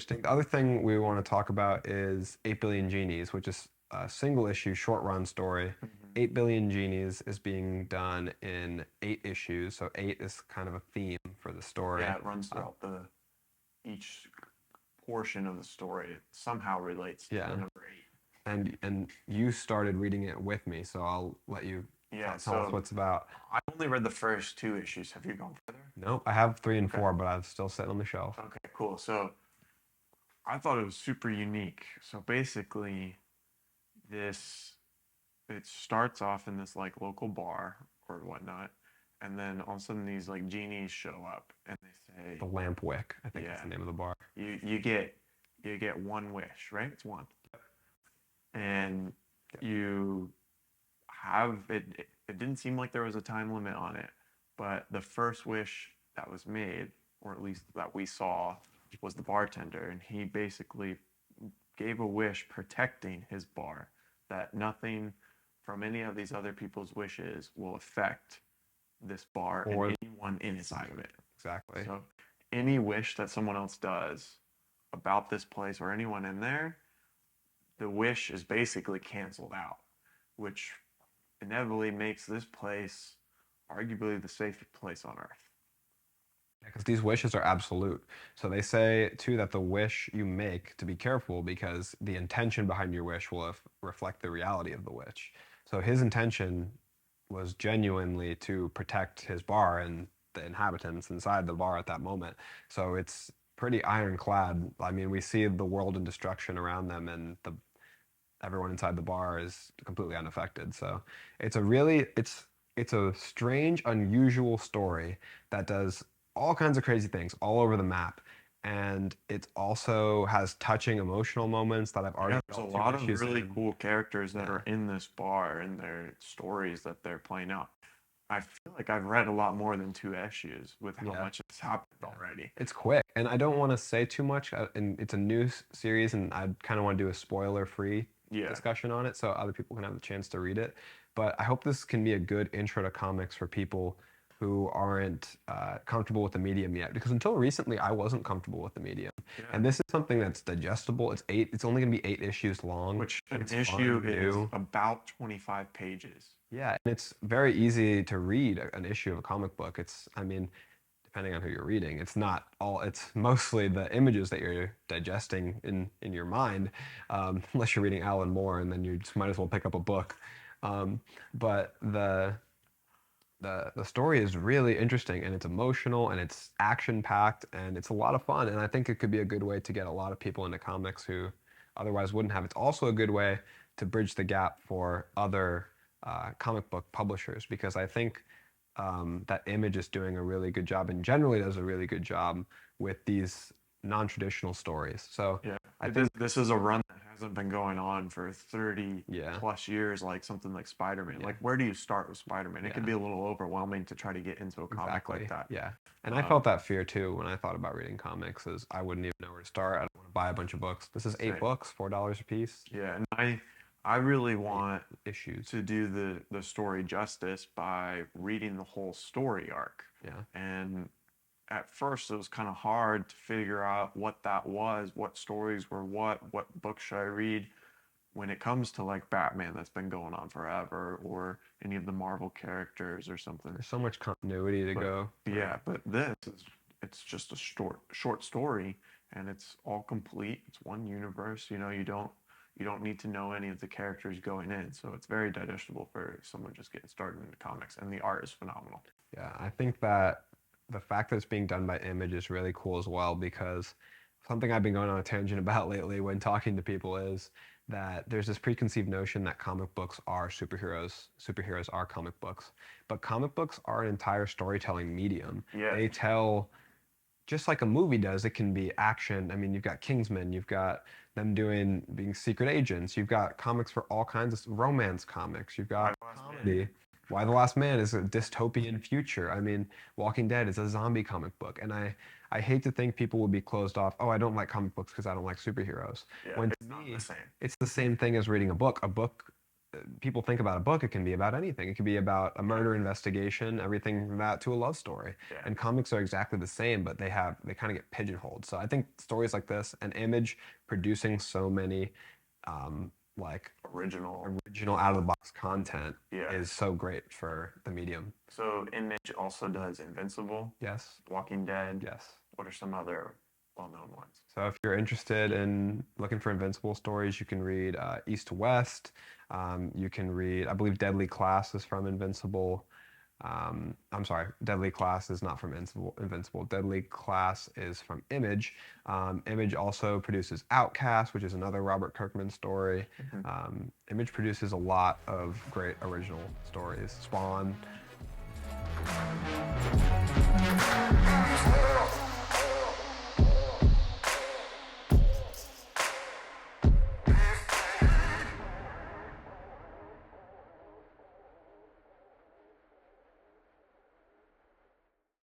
interesting. The other thing we want to talk about is 8 Billion Genies, which is a single issue short run story. Hmm. 8 Billion Genies is being done in 8 issues, so 8 is kind of a theme for the story. Yeah, it runs Uh, throughout the each portion of the story. It somehow relates to the yeah, number eight. and you started reading it with me, so I'll let you Yeah, tell us so what's about. I only read the first two issues. Have you gone further? Nope, I have three and Okay. four, but I'm still sitting on the shelf. Okay, cool. So I thought it was super unique. So basically, this it starts off in this like local bar or whatnot, and then all of a sudden these like genies show up and they The say, Lamp Wick, I think is yeah, the name of the bar. you get one wish, right? It's one, and you have it. It didn't seem like there was a time limit on it, but the first wish that was made, or at least that we saw, was the bartender, and he basically gave a wish protecting his bar, that nothing from any of these other people's wishes will affect this bar and Or anyone inside of it. exactly. So any wish that someone else does about this place or anyone in there, the wish is basically canceled out, which inevitably makes this place arguably the safest place on earth. Because these wishes are absolute. So they say too that the wish you make to be careful because the intention behind your wish will reflect the reality of the wish. So his intention was genuinely to protect his bar and the inhabitants inside the bar at that moment. So it's pretty ironclad. I mean, we see the world in destruction around them, and the everyone inside the bar is completely unaffected. So it's a really it's a strange, unusual story that does all kinds of crazy things all over the map. And it also has touching emotional moments that I've already Yeah, there's a felt two lot of issues really in. cool characters that Yeah. are in this bar and their stories that they're playing out. I feel like I've read a lot more than two issues with how Yeah. much has happened Yeah. already. It's quick, and I don't want to say too much. And it's a new series, and I kind of want to do a spoiler-free Yeah. discussion on it, so other people can have the chance to read it. But I hope this can be a good intro to comics for people who aren't comfortable with the medium yet. Because until recently, I wasn't comfortable with the medium, Yeah. and this is something that's digestible. It's eight. It's only going to be 8 issues long. Which an It's issue fun, is new. about 25 pages. Yeah, and it's very easy to read an issue of a comic book. I mean, depending on who you're reading, it's mostly the images that you're digesting in your mind, unless you're reading Alan Moore, and then you just might as well pick up a book. But the story is really interesting, and it's emotional, and it's action packed, and it's a lot of fun. And I think it could be a good way to get a lot of people into comics who otherwise wouldn't have. It's also a good way to bridge the gap for other comic book publishers, because I think that Image is doing a really good job, and generally does a really good job with these non-traditional stories. So Yeah. I This, think, this is a run that hasn't been going on for 30 yeah, plus years, like something like Spider-Man. yeah, Like, where do you start with Spider-Man? It can yeah. be a little overwhelming to try to get into a comic like Exactly. that. Yeah. And I Um, felt that fear too when I thought about reading comics, is I wouldn't even know where to start. I don't want to buy a bunch of books. This is eight Same. books, $4 a piece, Yeah, and I really eight want issues. to do the story justice by reading the whole story arc. Yeah. And at first it was kind of hard to figure out what that was, what stories were what books should I read when it comes to like Batman that's been going on forever or any of the Marvel characters or something. There's so much continuity to But go through. yeah, but this is it's just a short story and it's all complete. It's one universe. You don't need to know any of the characters going in, so it's very digestible for someone just getting started in the comics. And the art is phenomenal. Yeah, I think that the fact that it's being done by Image is really cool as well, because something I've been going on a tangent about lately when talking to people is that there's this preconceived notion that comic books are superheroes, superheroes are comic books, but comic books are an entire storytelling medium. Yeah, They tell just like a movie does. It can be action. I mean, you've got Kingsman, you've got them being secret agents, you've got comics for all kinds of romance comics, you've Why got the Last Man? comedy. Why the Last Man is a dystopian future. I mean, Walking Dead is a zombie comic book, and I hate to think people would be closed off. Oh, I don't like comic books because I don't like superheroes. Yeah, When to it's not the me, same. it's the same thing as reading a book. A book people think about a book, it can be about anything. It could be about a murder investigation, everything from that to a love story. Yeah. And comics are exactly the same, but they kind of get pigeonholed. So I think stories like this and Image producing so many like original out of the box content Yeah. is so great for the medium. So Image also does Invincible, Yes. Walking Dead. Yes. What are some other well-known ones? So if you're interested in looking for Invincible stories, you can read East to West. You can read, I believe, Deadly Class is from Invincible. I'm sorry, Deadly Class is not from Invincible. Deadly Class is from Image. Image also produces Outcast, which is another Robert Kirkman story. Image produces a lot of great original stories. Spawn.